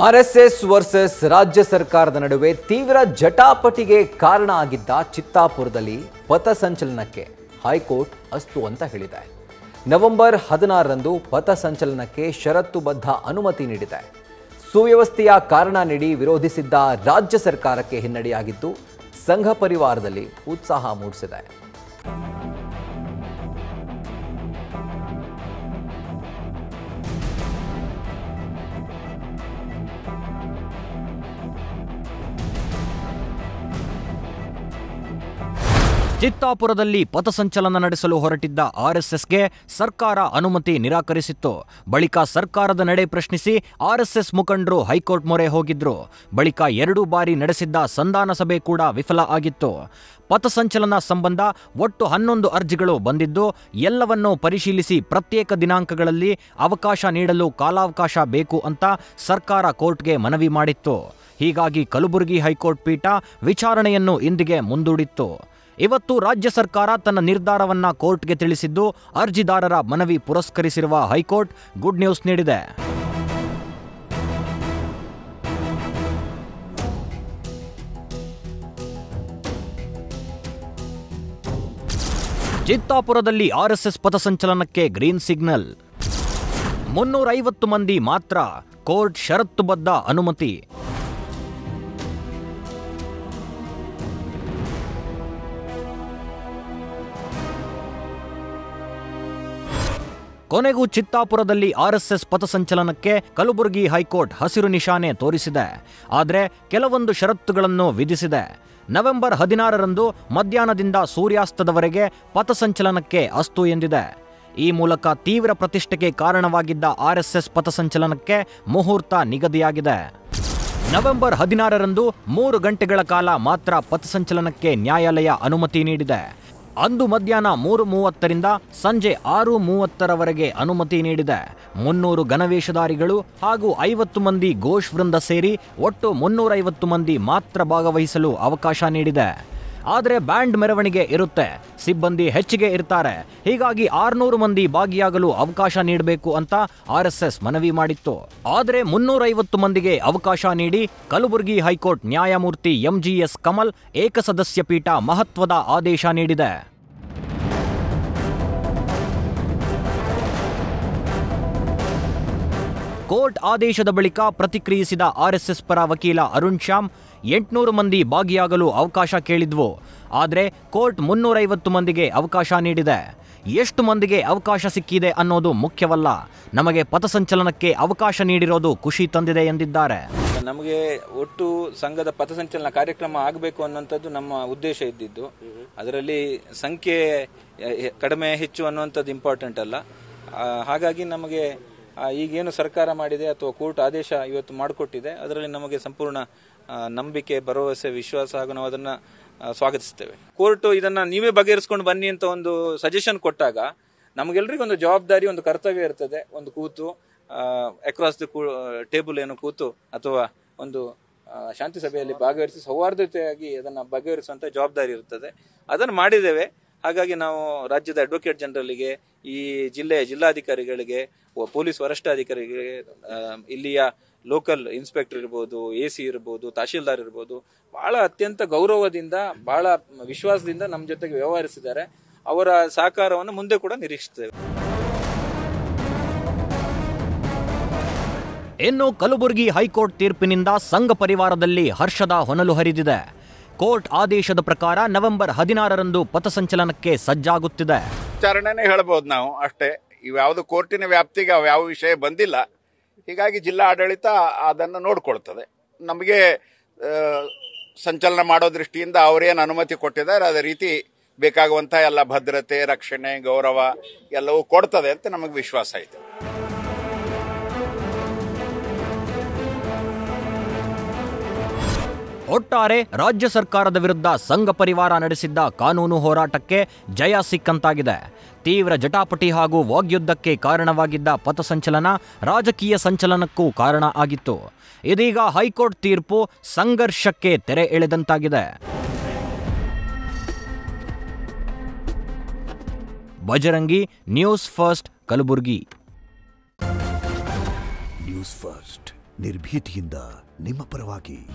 RSS versus ರಾಜ್ಯ ಸರ್ಕಾರದ ನಡುವೆ ತೀವ್ರ ಜಟಾಪಟಿಗೆ ಕಾರಣ ಆಗಿದ್ದ ಚಿತ್ತಾಪುರದಲ್ಲಿ ಪಥಸಂಚಲನಕ್ಕೆ ಹೈಕೋರ್ಟ್ ಅಸ್ತು ಅಂತ ಹೇಳಿದೆ. ನವೆಂಬರ್ 16ರಂದು ಪಥಸಂಚಲನಕ್ಕೆ ಷರತ್ತುಬದ್ಧ ಅನುಮತಿ ನೀಡಿದೆ. ಸುವ್ಯವಸ್ಥೆಯ ಕಾರಣ ನೀಡಿ ವಿರೋಧಿಸಿದ್ದ ರಾಜ್ಯ ಸರ್ಕಾರಕ್ಕೆ ಹಿನ್ನಡೆಯಾಗಿದ್ದು ಸಂಘ ಪರಿವಾರದಲ್ಲಿ ಉತ್ಸಾಹ ಮೂಡಿಸಿದೆ. ಚಿತ್ತಾಪುರದಲ್ಲಿ ಪಥಸಂಚಲನ ನಡೆಸಲು ಹೊರಟಿದ್ದ ಆರ್ಎಸ್ಎಸ್ಗೆ ಸರ್ಕಾರ ಅನುಮತಿ ನಿರಾಕರಿಸಿತ್ತು. ಬಳಿಕ ಸರ್ಕಾರದ ನಡೆ ಪ್ರಶ್ನಿಸಿ ಆರ್ಎಸ್ಎಸ್ ಮುಖಂಡರು ಹೈಕೋರ್ಟ್ ಮೊರೆ ಹೋಗಿದ್ರು. ಬಳಿಕ 2 ಬಾರಿ ನಡೆಸಿದ್ದ ಸಂಧಾನ ಸಭೆ ಕೂಡ ವಿಫಲ ಆಗಿತ್ತು. ಪಥಸಂಚಲನ ಸಂಬಂಧ ಒಟ್ಟು 11 ಅರ್ಜಿಗಳು ಬಂದಿದ್ದು ಎಲ್ಲವನ್ನೂ ಪರಿಶೀಲಿಸಿ ಪ್ರತ್ಯೇಕ ದಿನಾಂಕಗಳಲ್ಲಿ ಅವಕಾಶ ನೀಡಲು ಕಾಲಾವಕಾಶ ಬೇಕು ಅಂತ ಸರ್ಕಾರ ಕೋರ್ಟ್ಗೆ ಮನವಿ ಮಾಡಿತ್ತು. ಹೀಗಾಗಿ ಕಲಬುರಗಿ ಹೈಕೋರ್ಟ್ ಪೀಠ ವಿಚಾರಣೆಯನ್ನು ಇಂದಿಗೆ ಮುಂದೂಡಿತ್ತು. ಇವತ್ತು ರಾಜ್ಯ ಸರ್ಕಾರ ತನ್ನ ನಿರ್ಧಾರವನ್ನ ಕೋರ್ಟ್ಗೆ ತಿಳಿಸಿದ್ದು ಅರ್ಜಿದಾರರ ಮನವಿ ಪುರಸ್ಕರಿಸಿರುವ ಹೈಕೋರ್ಟ್ ಗುಡ್ ನ್ಯೂಸ್ ನೀಡಿದೆ. ಚಿತ್ತಾಪುರದಲ್ಲಿ ಆರ್ಎಸ್ಎಸ್ ಪಥಸಂಚಲನಕ್ಕೆ ಗ್ರೀನ್ ಸಿಗ್ನಲ್. 350 ಮಂದಿ ಮಾತ್ರ, ಕೋರ್ಟ್ ಷರತ್ತುಬದ್ಧ ಅನುಮತಿ. ಕೊನೆಗೂ ಚಿತ್ತಾಪುರದಲ್ಲಿ ಆರ್ಎಸ್ಎಸ್ ಪಥಸಂಚಲನಕ್ಕೆ ಕಲಬುರಗಿ ಹೈಕೋರ್ಟ್ ಹಸಿರು ನಿಶಾನೆ ತೋರಿಸಿದೆ. ಆದರೆ ಕೆಲವೊಂದು ಷರತ್ತುಗಳನ್ನು ವಿಧಿಸಿದೆ. ನವೆಂಬರ್ 16ರಂದು ಮಧ್ಯಾಹ್ನದಿಂದ ಸೂರ್ಯಾಸ್ತದವರೆಗೆ ಪಥಸಂಚಲನಕ್ಕೆ ಅಸ್ತು ಎಂದಿದೆ. ಈ ಮೂಲಕ ತೀವ್ರ ಪ್ರತಿಷ್ಠೆಗೆ ಕಾರಣವಾಗಿದ್ದ ಆರ್ಎಸ್ಎಸ್ ಪಥಸಂಚಲನಕ್ಕೆ ಮುಹೂರ್ತ ನಿಗದಿಯಾಗಿದೆ. ನವೆಂಬರ್ 16ರಂದು 3 ಗಂಟೆಗಳ ಕಾಲ ಮಾತ್ರ ಪಥಸಂಚಲನಕ್ಕೆ ನ್ಯಾಯಾಲಯ ಅನುಮತಿ ನೀಡಿದೆ. ಅಂದು ಮಧ್ಯಾಹ್ನ 3:30ರಿಂದ ಸಂಜೆ 6:30ರವರೆಗೆ ಅನುಮತಿ ನೀಡಿದೆ. 300 ಗಣವೇಷಧಾರಿಗಳು ಹಾಗೂ 50 ಮಂದಿ ಘೋಷ್ ವೃಂದ ಸೇರಿ ಒಟ್ಟು 350 ಮಂದಿ ಮಾತ್ರ ಭಾಗವಹಿಸಲು ಅವಕಾಶ ನೀಡಿದೆ. ಆದರೆ ಬ್ಯಾಂಡ್ ಮೆರವಣಿಗೆ ಇರುತ್ತೆ, ಸಿಬ್ಬಂದಿ ಹೆಚ್ಚಿಗೆ ಇರ್ತಾರೆ. ಹೀಗಾಗಿ 600 ಮಂದಿ ಭಾಗಿಯಾಗಲು ಅವಕಾಶ ನೀಡಬೇಕು ಅಂತ ಆರ್ಎಸ್ಎಸ್ ಮನವಿ ಮಾಡಿತ್ತು. ಆದರೆ 350 ಮಂದಿಗೆ ಅವಕಾಶ ನೀಡಿ ಕಲಬುರಗಿ ಹೈಕೋರ್ಟ್ ನ್ಯಾಯಮೂರ್ತಿ ಎಂಜಿಎಸ್ ಕಮಲ್ ಏಕಸದಸ್ಯ ಪೀಠ ಮಹತ್ವದ ಆದೇಶ ನೀಡಿದೆ. ಕೋರ್ಟ್ ಆದೇಶದ ಬಳಿಕ ಪ್ರತಿಕ್ರಿಯಿಸಿದ ಆರ್ಎಸ್ಎಸ್ ಪರ ವಕೀಲ ಅರುಣ್ ಶ್ಯಾಮ್ 800 ಮಂದಿ ಭಾಗಿಯಾಗಲು ಅವಕಾಶ ಕೇಳಿದ್ವು. ಆದರೆ ಕೋರ್ಟ್ 350 ಮಂದಿಗೆ ಅವಕಾಶ ನೀಡಿದೆ. ಎಷ್ಟು ಮಂದಿಗೆ ಅವಕಾಶ ಸಿಕ್ಕಿದೆ ಅನ್ನೋದು ಮುಖ್ಯವಲ್ಲ, ನಮಗೆ ಪಥಸಂಚಲನಕ್ಕೆ ಅವಕಾಶ ನೀಡಿರೋದು ಖುಷಿ ತಂದಿದೆ ಎಂದಿದ್ದಾರೆ. ನಮಗೆ ಒಟ್ಟು ಸಂಘದ ಪಥಸಂಚಲನ ಕಾರ್ಯಕ್ರಮ ಆಗಬೇಕು ಅನ್ನುವಂಥದ್ದು ನಮ್ಮ ಉದ್ದೇಶ ಇದ್ದಿದ್ದು. ಅದರಲ್ಲಿ ಸಂಖ್ಯೆ ಕಡಿಮೆ ಹೆಚ್ಚು ಅನ್ನುವಂಥದ್ದು ಇಂಪಾರ್ಟೆಂಟ್ ಅಲ್ಲ. ಹಾಗಾಗಿ ನಮಗೆ ಈಗೇನು ಸರ್ಕಾರ ಮಾಡಿದೆ ಅಥವಾ ಕೋರ್ಟ್ ಆದೇಶ ಇವತ್ತು ಮಾಡಿಕೊಟ್ಟಿದೆ, ಅದರಲ್ಲಿ ನಮಗೆ ಸಂಪೂರ್ಣ ನಂಬಿಕೆ, ಭರವಸೆ, ವಿಶ್ವಾಸ ಹಾಗೂ ನಾವು ಅದನ್ನ ಸ್ವಾಗತಿಸ್ತೇವೆ. ಕೋರ್ಟ್ ಇದನ್ನ ನೀವೇ ಬಗೆಹರಿಸಿಕೊಂಡು ಬನ್ನಿ ಅಂತ ಒಂದು ಸಜೆಷನ್ ಕೊಟ್ಟಾಗ ನಮಗೆಲ್ಲರಿಗೂ ಒಂದು ಜವಾಬ್ದಾರಿ, ಒಂದು ಕರ್ತವ್ಯ ಇರ್ತದೆ. ಒಂದು ಕೂತು ಅಕ್ರಾಸ್ ದ ಟೇಬಲ್ ಏನು ಕೂತು ಅಥವಾ ಒಂದು ಶಾಂತಿ ಸಭೆಯಲ್ಲಿ ಭಾಗವಹಿಸಿ ಸೌಹಾರ್ದತೆಯಾಗಿ ಅದನ್ನ ಬಗೆಹರಿಸುವಂತ ಜವಾಬ್ದಾರಿ ಇರ್ತದೆ. ಅದನ್ನು ಮಾಡಿದ್ದೇವೆ. ಹಾಗಾಗಿ ನಾವು ರಾಜ್ಯದ ಅಡ್ವೊಕೇಟ್ ಜನರಲ್ಗೆ, ಈ ಜಿಲ್ಲೆಯ ಜಿಲ್ಲಾಧಿಕಾರಿಗಳಿಗೆ, ಪೊಲೀಸ್ ವರಿಷ್ಠಾಧಿಕಾರಿಗೆ, ಇಲ್ಲಿಯ ಲೋಕಲ್ ಇನ್ಸ್ಪೆಕ್ಟರ್ ಇರ್ಬೋದು, ಎಸಿ ಇರ್ಬೋದು, ತಹಶೀಲ್ದಾರ್ ಇರ್ಬೋದು, ಬಹಳ ಅತ್ಯಂತ ಗೌರವದಿಂದ, ಬಹಳ ವಿಶ್ವಾಸದಿಂದ ನಮ್ಮ ಜೊತೆಗೆ ವ್ಯವಹರಿಸಿದ್ದಾರೆ. ಅವರ ಸಹಕಾರವನ್ನು ಮುಂದೆ ಕೂಡ ನಿರೀಕ್ಷಿಸುತ್ತೇವೆ. ಇನ್ನು ಕಲಬುರಗಿ ಹೈಕೋರ್ಟ್ ತೀರ್ಪಿನಿಂದ ಸಂಘ ಪರಿವಾರದಲ್ಲಿ ಹರ್ಷದ ಹೊನಲು ಹರಿದಿದೆ. ಕೋರ್ಟ್ ಆದೇಶದ ಪ್ರಕಾರ ನವೆಂಬರ್ 16ರಂದು ಪಥಸಂಚಲನಕ್ಕೆ ಸಜ್ಜಾಗುತ್ತಿದೆ. ವಿಚಾರಣೆನೇ ಹೇಳ್ಬೋದು ನಾವು ಅಷ್ಟೇ. ಇವ್ಯಾವುದು ಕೋರ್ಟಿನ ವ್ಯಾಪ್ತಿಗೆ ಯಾವ ವಿಷಯ ಬಂದಿಲ್ಲ. ಹೀಗಾಗಿ ಜಿಲ್ಲಾ ಆಡಳಿತ ಅದನ್ನು ನೋಡ್ಕೊಳ್ತದೆ. ನಮಗೆ ಸಂಚಲನ ಮಾಡೋ ದೃಷ್ಟಿಯಿಂದ ಅವರೇನು ಅನುಮತಿ ಕೊಟ್ಟಿದ್ದಾರೆ ಅದೇ ರೀತಿ ಬೇಕಾಗುವಂತಹ ಎಲ್ಲ ಭದ್ರತೆ, ರಕ್ಷಣೆ, ಗೌರವ ಎಲ್ಲವೂ ಕೊಡ್ತದೆ ಅಂತ ನಮಗೆ ವಿಶ್ವಾಸ ಇದೆ. ಒಟ್ಟಾರೆ ರಾಜ್ಯ ಸರ್ಕಾರದ ವಿರುದ್ಧ ಸಂಘ ಪರಿವಾರ ನಡೆಸಿದ್ದ ಕಾನೂನು ಹೋರಾಟಕ್ಕೆ ಜಯ ಸಿಕ್ಕಂತಾಗಿದೆ. ತೀವ್ರ ಜಟಾಪಟಿ ಹಾಗೂ ವಾಗ್ಯುದ್ಧಕ್ಕೆ ಕಾರಣವಾಗಿದ್ದ ಪಥಸಂಚಲನ ರಾಜಕೀಯ ಸಂಚಲನಕ್ಕೂ ಕಾರಣ ಆಗಿತ್ತು. ಇದೀಗ ಹೈಕೋರ್ಟ್ ತೀರ್ಪು ಸಂಘರ್ಷಕ್ಕೆ ತೆರೆ ಎಳೆದಂತಾಗಿದೆ. Bajrangi, news first, Kalaburagi. News first. ನಿರ್ಭೀತಿಯಿಂದ ನಿಮ್ಮ ಪರವಾಗಿ.